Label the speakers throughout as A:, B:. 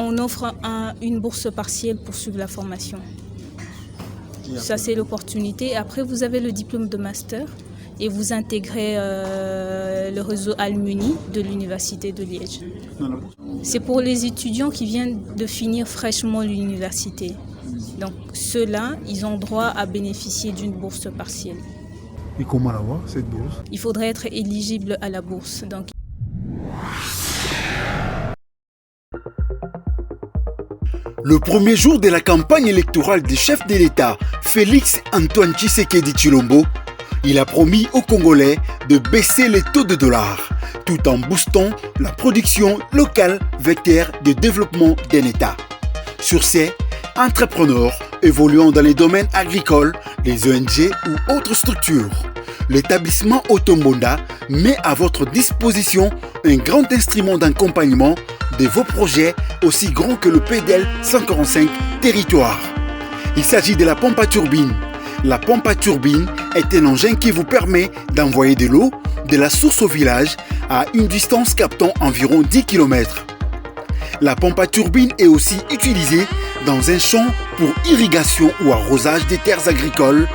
A: On offre une bourse partielle pour suivre la formation. Ça, c'est l'opportunité. Après, vous avez le diplôme de master et vous intégrez le réseau Alumni de l'Université de Liège. C'est pour les étudiants qui viennent de finir fraîchement l'université. Donc, ceux-là, ils ont droit à bénéficier d'une bourse partielle.
B: Et comment l'avoir, cette bourse?
A: Il faudrait être éligible à la bourse. Donc,
C: le premier jour de la campagne électorale du chef de l'État, Félix Antoine Tshisekedi Tshilombo, il a promis aux Congolais de baisser les taux de dollars, tout en boostant la production locale vecteur de développement d'un État. Sur ces entrepreneurs évoluant dans les domaines agricoles, les ONG ou autres structures, l'établissement Otombonda met à votre disposition un grand instrument d'accompagnement de vos projets aussi grands que le PDL 145 territoire. Il s'agit de la pompe à turbine. La pompe à turbine est un engin qui vous permet d'envoyer de l'eau de la source au village à une distance captant environ 10 km. La pompe à turbine est aussi utilisée dans un champ pour irrigation ou arrosage des terres agricoles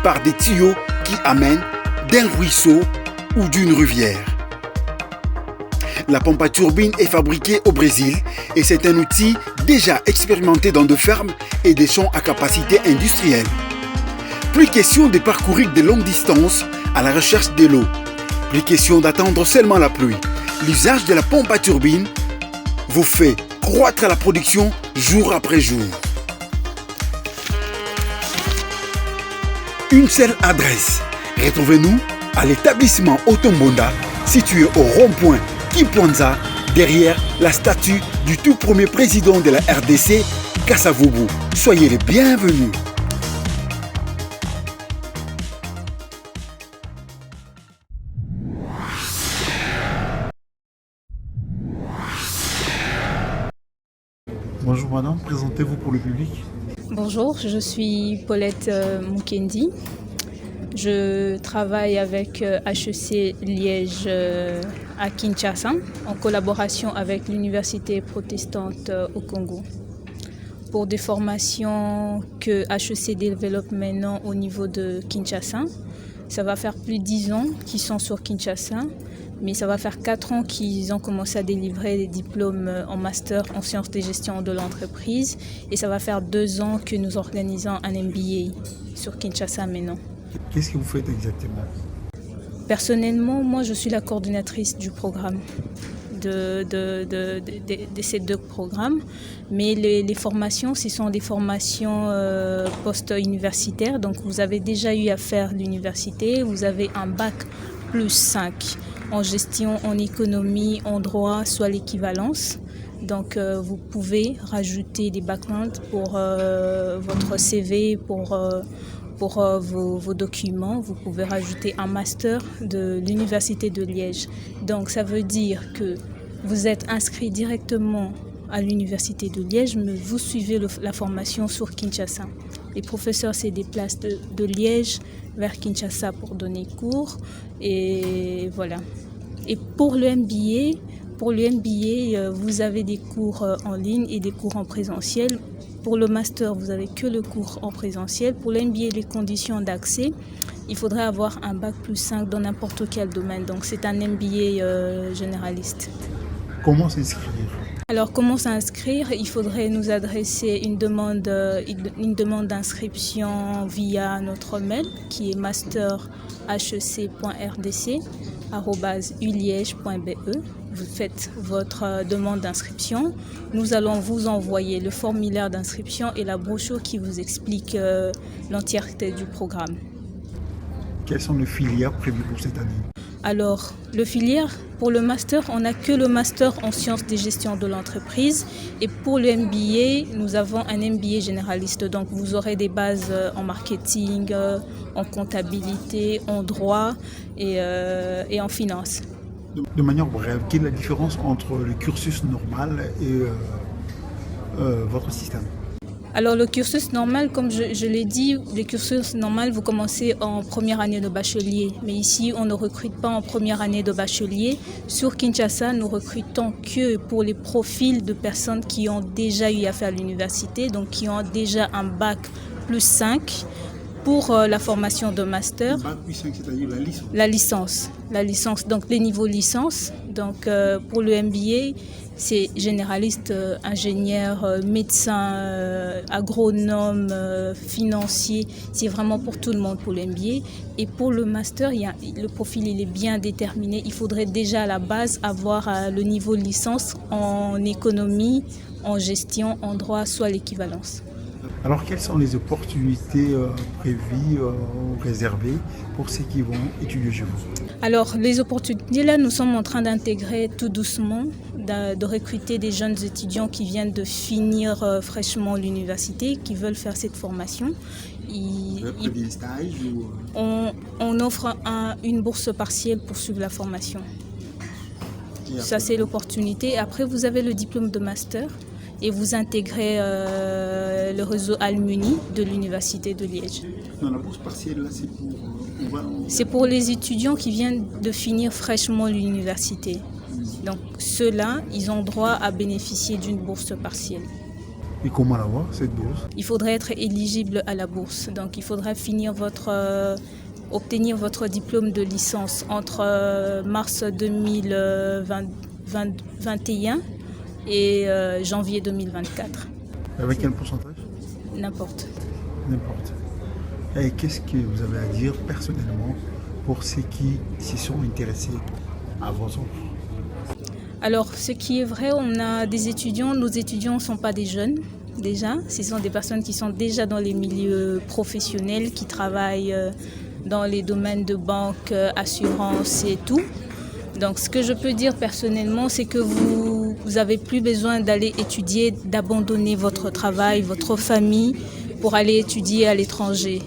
C: par des tuyaux qui amènent d'un ruisseau ou d'une rivière. La pompe à turbine est fabriquée au Brésil et c'est un outil déjà expérimenté dans de fermes et des champs à capacité industrielle. Plus question de parcourir de longues distances à la recherche de l'eau. Plus question d'attendre seulement la pluie. L'usage de la pompe à turbine vous fait croître la production jour après jour. Une seule adresse. Retrouvez-nous à l'établissement Otombonda, situé au rond-point Kipwanza, derrière la statue du tout premier président de la RDC, Kasavubu. Soyez les bienvenus.
B: Bonjour madame, présentez-vous pour le public.
A: bonjour, je suis Paulette Mukendi. Je travaille avec HEC Liège à Kinshasa en collaboration avec l'Université protestante au Congo. Pour des formations que HEC développe maintenant au niveau de Kinshasa, ça va faire plus de 10 ans qu'ils sont sur Kinshasa, mais ça va faire 4 ans qu'ils ont commencé à délivrer des diplômes en master en sciences de gestion de l'entreprise et ça va faire 2 ans que nous organisons un MBA sur Kinshasa maintenant.
B: Qu'est-ce que vous faites exactement?
A: Personnellement, moi je suis la coordinatrice du programme, de ces 2 programmes, mais les formations, ce sont des formations post-universitaires, donc vous avez déjà eu à faire l'université, vous avez un bac plus 5 en gestion, en économie, en droit, soit l'équivalence. Donc vous pouvez rajouter des backgrounds pour votre CV, pour vos documents. Vous pouvez rajouter un master de l'Université de Liège. Donc ça veut dire que vous êtes inscrit directement à l'Université de Liège, mais vous suivez la formation sur Kinshasa. Les professeurs se déplacent de Liège vers Kinshasa pour donner cours. Et voilà. Et pour le MBA, vous avez des cours en ligne et des cours en présentiel. Pour le master, vous n'avez que le cours en présentiel. Pour l'MBA, les conditions d'accès, il faudrait avoir un bac plus 5 dans n'importe quel domaine. Donc c'est un MBA généraliste.
B: Comment s'inscrire?
A: Alors comment s'inscrire? Il faudrait nous adresser une demande d'inscription via notre mail qui est masterhec.rdc@uliege.be. Vous faites votre demande d'inscription. Nous allons vous envoyer le formulaire d'inscription et la brochure qui vous explique l'entièreté du programme.
B: Quelles sont les filières prévues pour cette année?
A: Alors, le filière, pour le master, on n'a que le master en sciences de gestion de l'entreprise. Et pour le MBA, nous avons un MBA généraliste. Donc, vous aurez des bases en marketing, en comptabilité, en droit et en finance.
B: De manière brève, quelle est la différence entre le cursus normal et votre système?
A: Alors le cursus normal, comme je l'ai dit, le cursus normal, vous commencez en première année de bachelier. Mais ici, on ne recrute pas en première année de bachelier. Sur Kinshasa, nous recrutons que pour les profils de personnes qui ont déjà eu affaire à l'université, donc qui ont déjà un bac plus 5 pour la formation de master.
B: Bac plus 5, c'est-à-dire
A: la licence. La licence, donc les niveaux licence. Donc pour le MBA, c'est généraliste, ingénieur, médecin, agronome, financier. C'est vraiment pour tout le monde pour le MBA. Et pour le master, le profil il est bien déterminé. Il faudrait déjà à la base avoir le niveau licence en économie, en gestion, en droit, soit l'équivalence.
B: Alors, quelles sont les opportunités prévues ou réservées pour ceux qui vont étudier chez vous?
A: Alors, les opportunités, là, nous sommes en train d'intégrer tout doucement, de recruter des jeunes étudiants qui viennent de finir fraîchement l'université, qui veulent faire cette formation.
B: Un stage ou...
A: on offre une bourse partielle pour suivre la formation. Ça, c'est l'opportunité. Après, vous avez le diplôme de master. Et vous intégrez le réseau Almuni de l'Université de Liège.
B: Non, la bourse partielle, là, c'est pour...
A: C'est pour les étudiants qui viennent de finir fraîchement l'université. Donc ceux-là, ils ont droit à bénéficier d'une bourse partielle.
B: Et comment l'avoir, cette bourse?
A: Il faudrait être éligible à la bourse. Donc il faudrait obtenir votre diplôme de licence entre mars 2021 et janvier 2024.
B: Avec quel pourcentage?
A: N'importe.
B: Et qu'est-ce que vous avez à dire personnellement pour ceux qui s'y sont intéressés à vos offres?
A: Alors, ce qui est vrai, on a des étudiants. Nos étudiants ne sont pas des jeunes, déjà. Ce sont des personnes qui sont déjà dans les milieux professionnels, qui travaillent dans les domaines de banque, assurance et tout. Donc, ce que je peux dire personnellement, c'est que vous n'avez plus besoin d'aller étudier, d'abandonner votre travail, votre famille pour aller étudier à l'étranger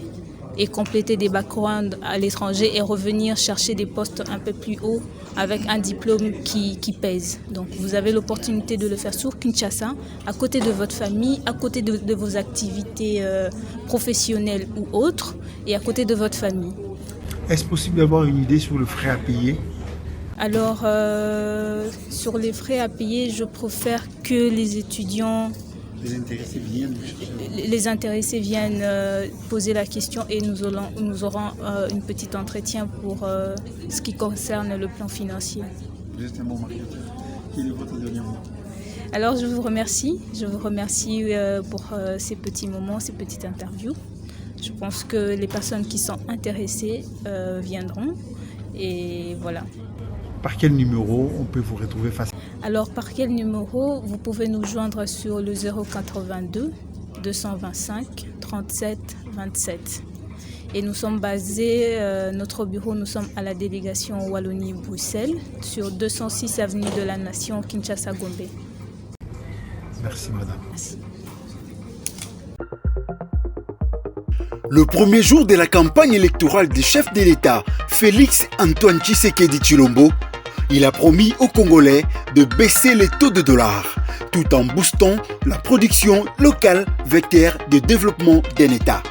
A: et compléter des backgrounds à l'étranger et revenir chercher des postes un peu plus hauts avec un diplôme qui pèse. Donc, vous avez l'opportunité de le faire sur Kinshasa, à côté de votre famille, à côté de vos activités professionnelles ou autres et à côté de votre famille.
B: Est-ce possible d'avoir une idée sur le frais à payer?
A: Alors, sur les frais à payer, je préfère que les étudiants, les intéressés viennent poser la question et nous aurons une petite entretien pour ce qui concerne le plan financier.
B: Vous êtes un bon marketeur. Quel est votre dernier mot?
A: Alors, je vous remercie pour ces petits moments, ces petites interviews. Je pense que les personnes qui sont intéressées viendront et voilà.
B: Par quel numéro on peut vous retrouver facilement?
A: Alors, par quel numéro? Vous pouvez nous joindre sur le 082 225 37 27. Et nous sommes basés, notre bureau, nous sommes à la délégation Wallonie-Bruxelles, sur 206 avenue de la Nation, Kinshasa-Gombe.
B: Merci, madame.
A: Merci.
C: Le premier jour de la campagne électorale du chef de l'État, Félix Antoine Tshisekedi Tshilombo, il a promis aux Congolais de baisser les taux de dollars, tout en boostant la production locale vecteur de développement d'un État.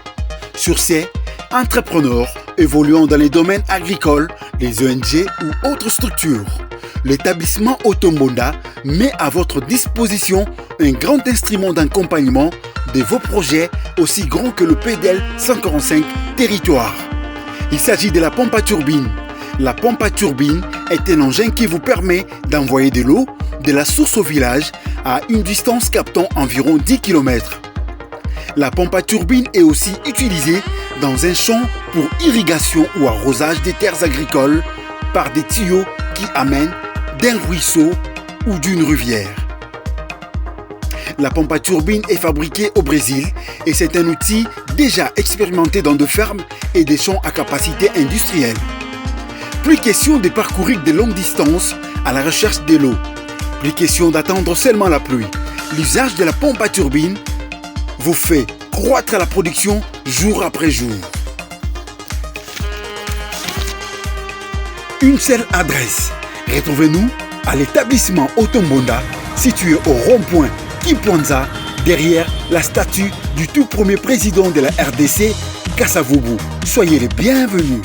C: Sur ces entrepreneurs évoluant dans les domaines agricoles, les ONG ou autres structures, l'établissement Otombonda met à votre disposition un grand instrument d'accompagnement de vos projets aussi grands que le PDL 145 territoire. Il s'agit de la pompe à turbine. La pompe à turbine est un engin qui vous permet d'envoyer de l'eau de la source au village à une distance captant environ 10 km. La pompe à turbine est aussi utilisée dans un champ pour irrigation ou arrosage des terres agricoles par des tuyaux qui amènent d'un ruisseau ou d'une rivière. La pompe à turbine est fabriquée au Brésil et c'est un outil déjà expérimenté dans de fermes et des champs à capacité industrielle. Plus question de parcourir de longues distances à la recherche de l'eau. Plus question d'attendre seulement la pluie. L'usage de la pompe à turbine vous fait croître la production jour après jour. Une seule adresse. Retrouvez-nous à l'établissement Otombonda, situé au rond-point Kipwanza, derrière la statue du tout premier président de la RDC, Kasavubu. Soyez les bienvenus.